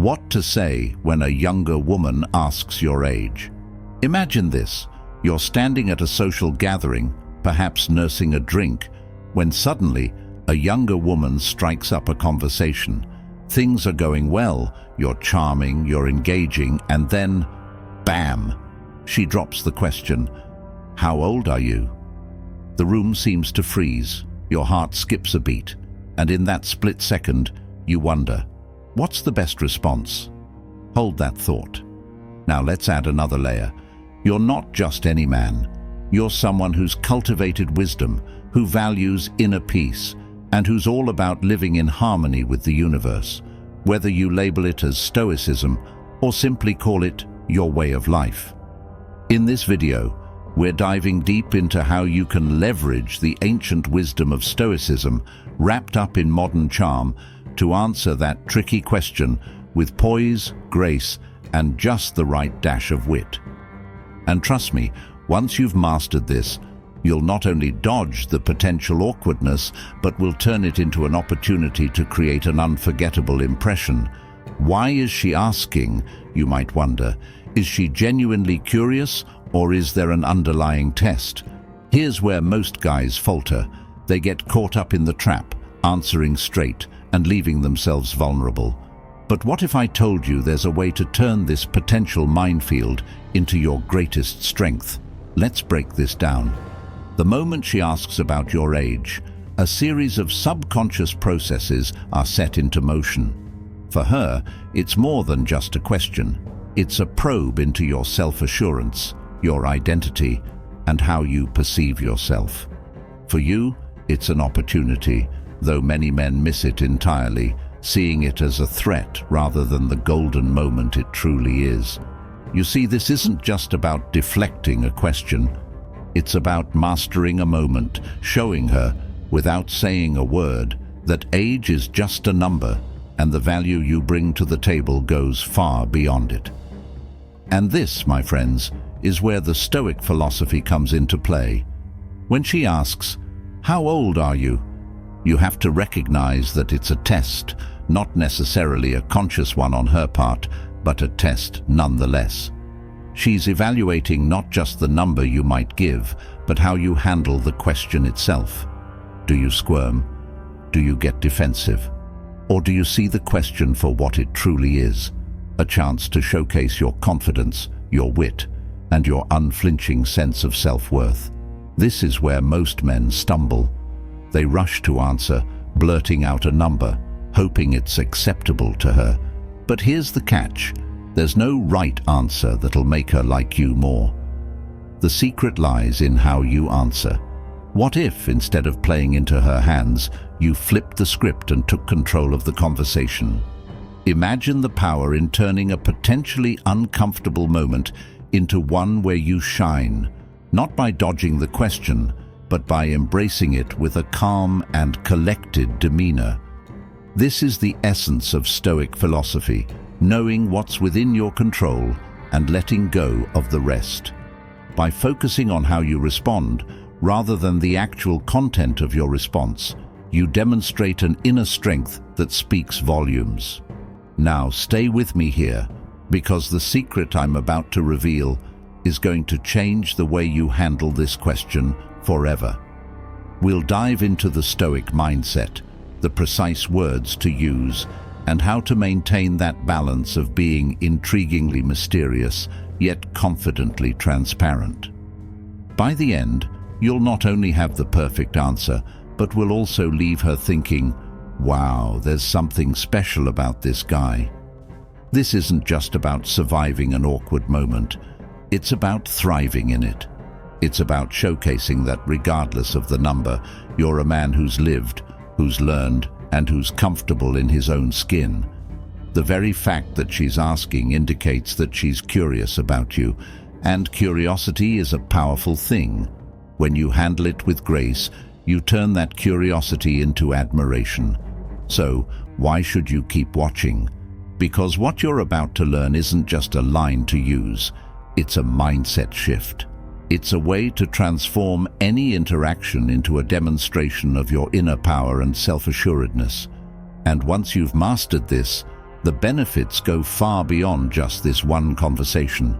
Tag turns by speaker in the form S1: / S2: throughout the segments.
S1: What to say when a younger woman asks your age. Imagine this. You're standing at a social gathering, perhaps nursing a drink, when suddenly a younger woman strikes up a conversation. Things are going well, you're charming, you're engaging, and then, bam, she drops the question, "How old are you?" The room seems to freeze, your heart skips a beat, and in that split second, you wonder, what's the best response? Hold that thought. Now let's add another layer. You're not just any man. You're someone who's cultivated wisdom, who values inner peace, and who's all about living in harmony with the universe, whether you label it as Stoicism or simply call it your way of life. In this video, we're diving deep into how you can leverage the ancient wisdom of Stoicism, wrapped up in modern charm, to answer that tricky question with poise, grace, and just the right dash of wit. And trust me, once you've mastered this, you'll not only dodge the potential awkwardness, but will turn it into an opportunity to create an unforgettable impression. Why is she asking, you might wonder? Is she genuinely curious, or is there an underlying test? Here's where most guys falter. They get caught up in the trap, answering straight and leaving themselves vulnerable. But what if I told you there's a way to turn this potential minefield into your greatest strength? Let's break this down. The moment she asks about your age, a series of subconscious processes are set into motion. For her, it's more than just a question. It's a probe into your self-assurance, your identity, and how you perceive yourself. For you, it's an opportunity, though many men miss it entirely, seeing it as a threat rather than the golden moment it truly is. You see, this isn't just about deflecting a question. It's about mastering a moment, showing her, without saying a word, that age is just a number, and the value you bring to the table goes far beyond it. And this, my friends, is where the Stoic philosophy comes into play. When she asks, "How old are you?" you have to recognize that it's a test, not necessarily a conscious one on her part, but a test nonetheless. She's evaluating not just the number you might give, but how you handle the question itself. Do you squirm? Do you get defensive? Or do you see the question for what it truly is? A chance to showcase your confidence, your wit, and your unflinching sense of self-worth. This is where most men stumble. They rush to answer, blurting out a number, hoping it's acceptable to her. But here's the catch. There's no right answer that'll make her like you more. The secret lies in how you answer. What if, instead of playing into her hands, you flipped the script and took control of the conversation? Imagine the power in turning a potentially uncomfortable moment into one where you shine, not by dodging the question, but by embracing it with a calm and collected demeanor. This is the essence of Stoic philosophy, knowing what's within your control and letting go of the rest. By focusing on how you respond, rather than the actual content of your response, you demonstrate an inner strength that speaks volumes. Now stay with me here, because the secret I'm about to reveal is going to change the way you handle this question forever. We'll dive into the Stoic mindset, the precise words to use, and how to maintain that balance of being intriguingly mysterious, yet confidently transparent. By the end, you'll not only have the perfect answer, but will also leave her thinking, wow, there's something special about this guy. This isn't just about surviving an awkward moment. It's about thriving in it. It's about showcasing that regardless of the number, you're a man who's lived, who's learned, and who's comfortable in his own skin. The very fact that she's asking indicates that she's curious about you, and curiosity is a powerful thing. When you handle it with grace, you turn that curiosity into admiration. So, why should you keep watching? Because what you're about to learn isn't just a line to use, it's a mindset shift. It's a way to transform any interaction into a demonstration of your inner power and self-assuredness. And once you've mastered this, The benefits go far beyond just this one conversation.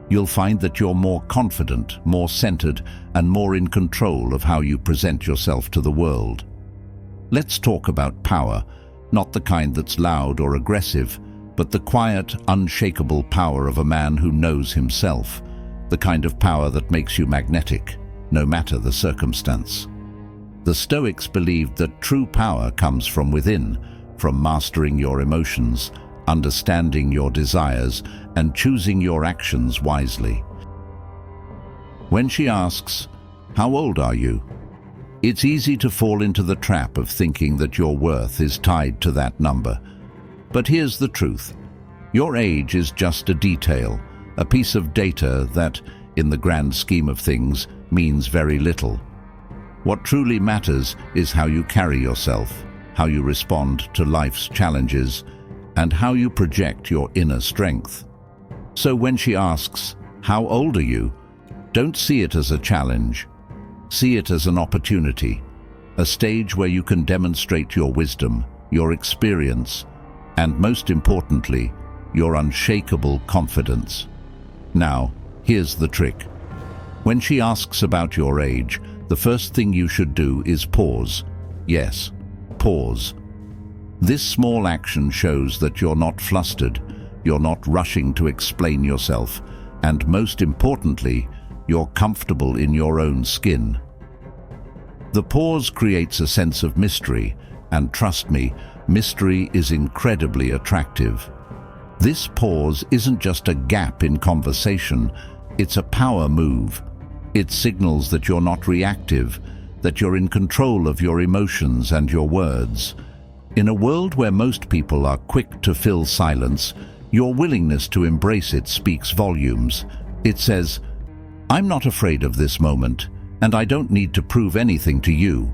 S1: You'll find that you're more confident, more centered, and more in control of how you present yourself to the world. Let's talk about power, not the kind that's loud or aggressive, but the quiet, unshakable power of a man who knows himself, the kind of power that makes you magnetic, no matter the circumstance. The Stoics believed that true power comes from within, from mastering your emotions, understanding your desires, and choosing your actions wisely. When she asks, "How old are you?" it's easy to fall into the trap of thinking that your worth is tied to that number. But here's the truth. Your age is just a detail, a piece of data that, in the grand scheme of things, means very little. What truly matters is how you carry yourself, how you respond to life's challenges, and how you project your inner strength. So when she asks, "How old are you?" don't see it as a challenge. See it as an opportunity, a stage where you can demonstrate your wisdom, your experience, and most importantly, your unshakable confidence. Now, here's the trick. When she asks about your age, the first thing you should do is pause. Yes, pause. This small action shows that you're not flustered, you're not rushing to explain yourself, and most importantly, you're comfortable in your own skin. The pause creates a sense of mystery, and trust me, mystery is incredibly attractive. This pause isn't just a gap in conversation, it's a power move. It signals that you're not reactive, that you're in control of your emotions and your words. In a world where most people are quick to fill silence, your willingness to embrace it speaks volumes. It says, "I'm not afraid of this moment, and I don't need to prove anything to you."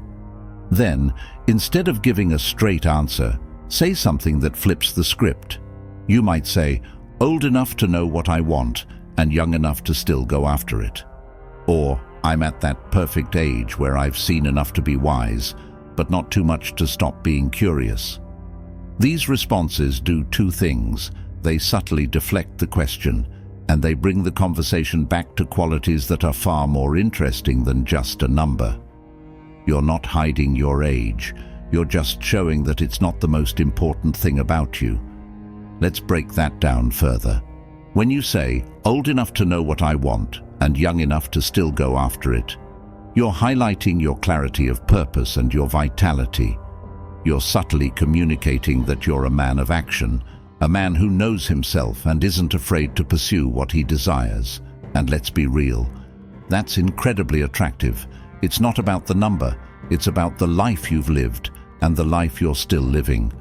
S1: Then, instead of giving a straight answer, say something that flips the script. You might say, "Old enough to know what I want, and young enough to still go after it." Or, "I'm at that perfect age where I've seen enough to be wise, but not too much to stop being curious." These responses do two things. They subtly deflect the question, and they bring the conversation back to qualities that are far more interesting than just a number. You're not hiding your age. You're just showing that it's not the most important thing about you. Let's break that down further. When you say, "Old enough to know what I want, and young enough to still go after it," you're highlighting your clarity of purpose and your vitality. You're subtly communicating that you're a man of action, a man who knows himself and isn't afraid to pursue what he desires. And let's be real, that's incredibly attractive. It's not about the number, it's about the life you've lived and the life you're still living.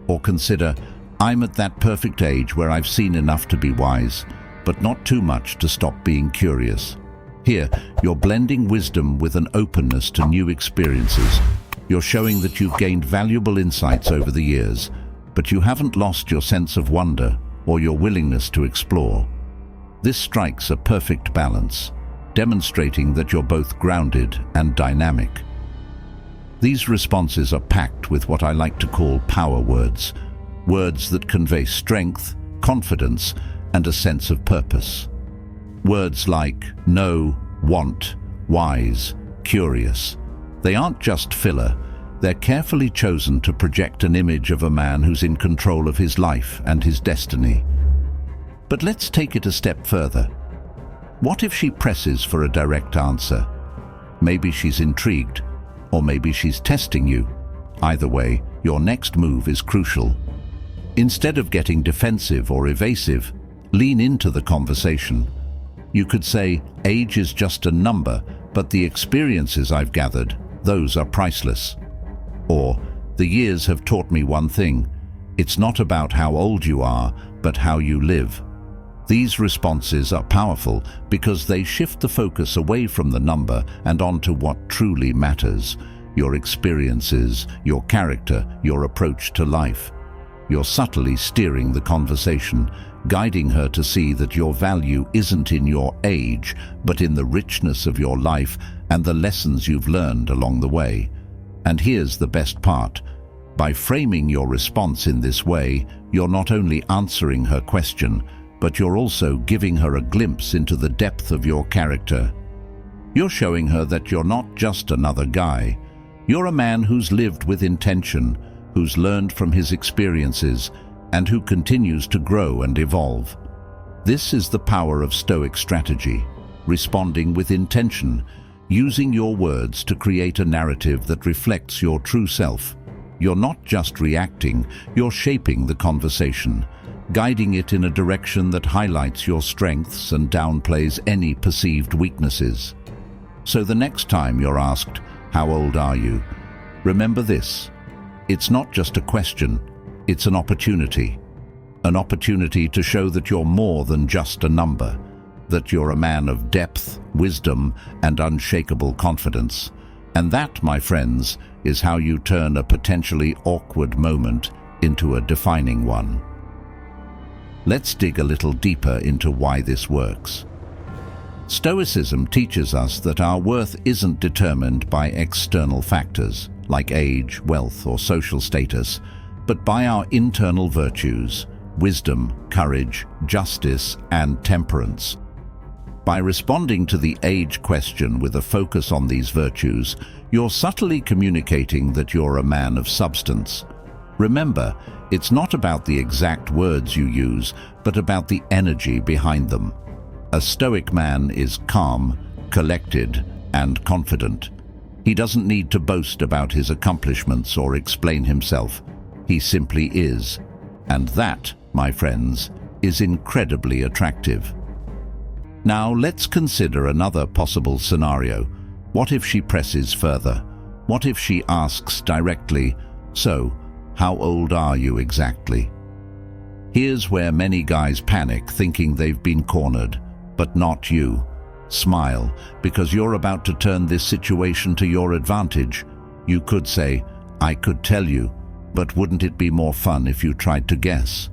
S1: Or consider, "I'm at that perfect age where I've seen enough to be wise, but not too much to stop being curious." Here, you're blending wisdom with an openness to new experiences. You're showing that you've gained valuable insights over the years, but you haven't lost your sense of wonder or your willingness to explore. This strikes a perfect balance, demonstrating that you're both grounded and dynamic. These responses are packed with what I like to call power words, words that convey strength, confidence, and a sense of purpose. Words like know, want, wise, curious. They aren't just filler, they're carefully chosen to project an image of a man who's in control of his life and his destiny. But let's take it a step further. What if she presses for a direct answer? Maybe she's intrigued, or maybe she's testing you. Either way, your next move is crucial. Instead of getting defensive or evasive, lean into the conversation. You could say, "Age is just a number, but the experiences I've gathered, those are priceless." Or, "The years have taught me one thing. It's not about how old you are, but how you live." These responses are powerful because they shift the focus away from the number and onto what truly matters: your experiences, your character, your approach to life. You're subtly steering the conversation, guiding her to see that your value isn't in your age, but in the richness of your life and the lessons you've learned along the way. And here's the best part. By framing your response in this way, you're not only answering her question, but you're also giving her a glimpse into the depth of your character. You're showing her that you're not just another guy. You're a man who's lived with intention, who's learned from his experiences, and who continues to grow and evolve. This is the power of Stoic strategy, responding with intention, using your words to create a narrative that reflects your true self. You're not just reacting, you're shaping the conversation, guiding it in a direction that highlights your strengths and downplays any perceived weaknesses. So the next time you're asked, "How old are you?" remember this. It's not just a question, it's an opportunity. An opportunity to show that you're more than just a number, that you're a man of depth, wisdom, and unshakable confidence. And that, my friends, is how you turn a potentially awkward moment into a defining one. Let's dig a little deeper into why this works. Stoicism teaches us that our worth isn't determined by external factors, like age, wealth, or social status, but by our internal virtues: wisdom, courage, justice, and temperance. By responding to the age question with a focus on these virtues, you're subtly communicating that you're a man of substance. Remember, it's not about the exact words you use, but about the energy behind them. A Stoic man is calm, collected, and confident. He doesn't need to boast about his accomplishments or explain himself. He simply is. And that, my friends, is incredibly attractive. Now let's consider another possible scenario. What if she presses further? What if she asks directly, "So, how old are you exactly?" Here's where many guys panic, thinking they've been cornered. But not you. Smile, because you're about to turn this situation to your advantage. You could say, "I could tell you, but wouldn't it be more fun if you tried to guess?"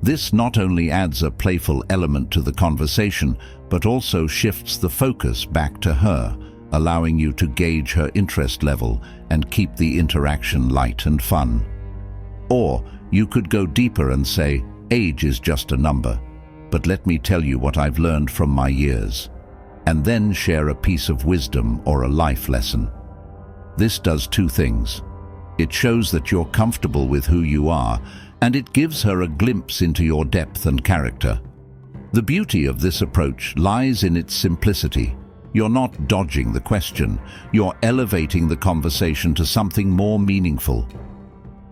S1: This not only adds a playful element to the conversation, but also shifts the focus back to her, allowing you to gauge her interest level and keep the interaction light and fun. Or you could go deeper and say, "Age is just a number, but let me tell you what I've learned from my years," and then share a piece of wisdom or a life lesson. This does two things. It shows that you're comfortable with who you are, and it gives her a glimpse into your depth and character. The beauty of this approach lies in its simplicity. You're not dodging the question, you're elevating the conversation to something more meaningful.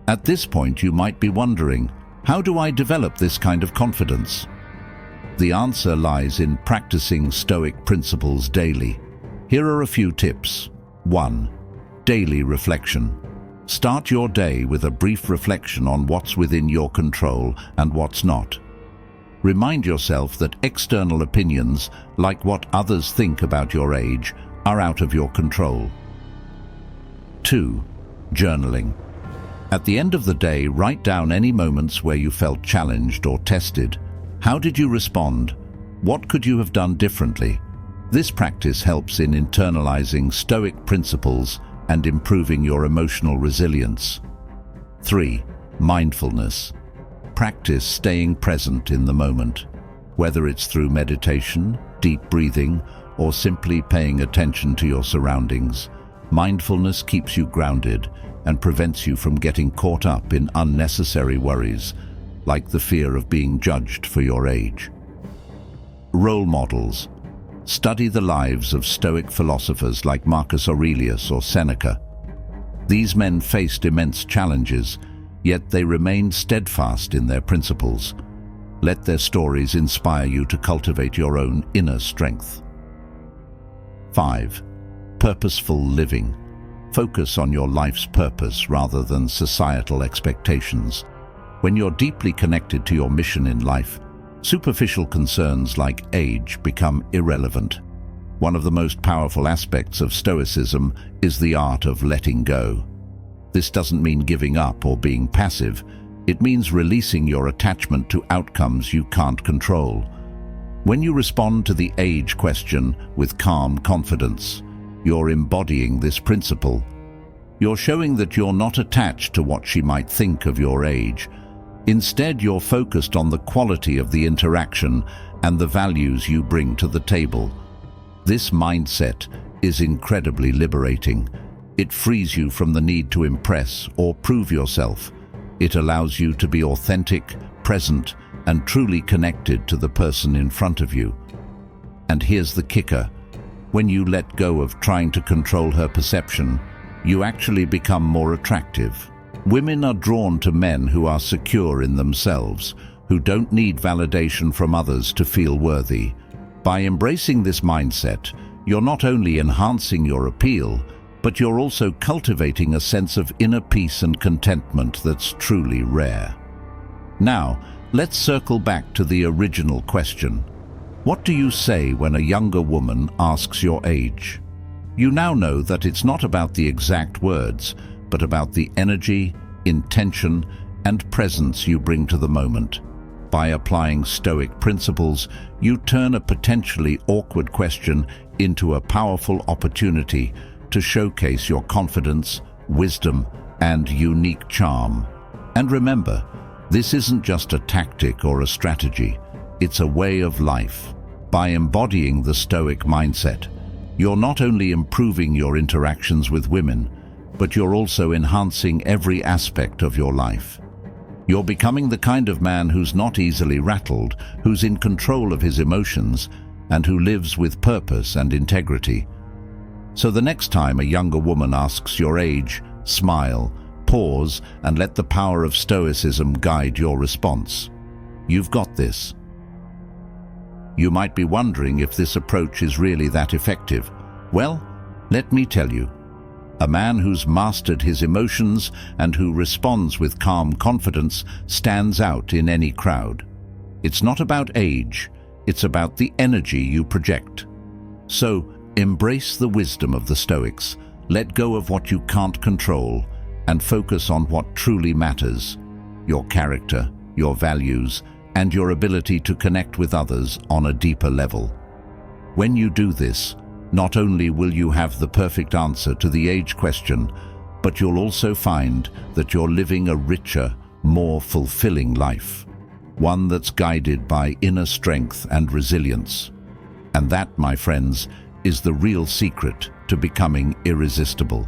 S1: At this point, you might be wondering, how do I develop this kind of confidence? The answer lies in practicing Stoic principles daily. Here are a few tips. 1. Daily reflection. Start your day with a brief reflection on what's within your control and what's not. Remind yourself that external opinions, like what others think about your age, are out of your control. 2. Journaling. At the end of the day, write down any moments where you felt challenged or tested. How did you respond? What could you have done differently? This practice helps in internalizing Stoic principles and improving your emotional resilience. 3. Mindfulness. Practice staying present in the moment. Whether it's through meditation, deep breathing, or simply paying attention to your surroundings, mindfulness keeps you grounded and prevents you from getting caught up in unnecessary worries, like the fear of being judged for your age. Role models. Study the lives of Stoic philosophers like Marcus Aurelius or Seneca. These men faced immense challenges, yet they remained steadfast in their principles. Let their stories inspire you to cultivate your own inner strength. 5. Purposeful living. Focus on your life's purpose rather than societal expectations. When you're deeply connected to your mission in life, superficial concerns like age become irrelevant. One of the most powerful aspects of Stoicism is the art of letting go. This doesn't mean giving up or being passive. It means releasing your attachment to outcomes you can't control. When you respond to the age question with calm confidence, you're embodying this principle. You're showing that you're not attached to what she might think of your age. Instead, you're focused on the quality of the interaction and the values you bring to the table. This mindset is incredibly liberating. It frees you from the need to impress or prove yourself. It allows you to be authentic, present, and truly connected to the person in front of you. And here's the kicker. When you let go of trying to control her perception, you actually become more attractive. Women are drawn to men who are secure in themselves, who don't need validation from others to feel worthy. By embracing this mindset, you're not only enhancing your appeal, but you're also cultivating a sense of inner peace and contentment that's truly rare. Now, let's circle back to the original question. What do you say when a younger woman asks your age? You now know that it's not about the exact words, but about the energy, intention, and presence you bring to the moment. By applying Stoic principles, you turn a potentially awkward question into a powerful opportunity to showcase your confidence, wisdom, and unique charm. And remember, this isn't just a tactic or a strategy, it's a way of life. By embodying the Stoic mindset, you're not only improving your interactions with women, but you're also enhancing every aspect of your life. You're becoming the kind of man who's not easily rattled, who's in control of his emotions, and who lives with purpose and integrity. So the next time a younger woman asks your age, smile, pause, and let the power of Stoicism guide your response. You've got this. You might be wondering if this approach is really that effective. Well, let me tell you. A man who's mastered his emotions and who responds with calm confidence stands out in any crowd. It's not about age, it's about the energy you project. So, embrace the wisdom of the Stoics, let go of what you can't control, and focus on what truly matters: your character, your values, and your ability to connect with others on a deeper level. When you do this, not only will you have the perfect answer to the age question, but you'll also find that you're living a richer, more fulfilling life, one that's guided by inner strength and resilience. And that, my friends, is the real secret to becoming irresistible.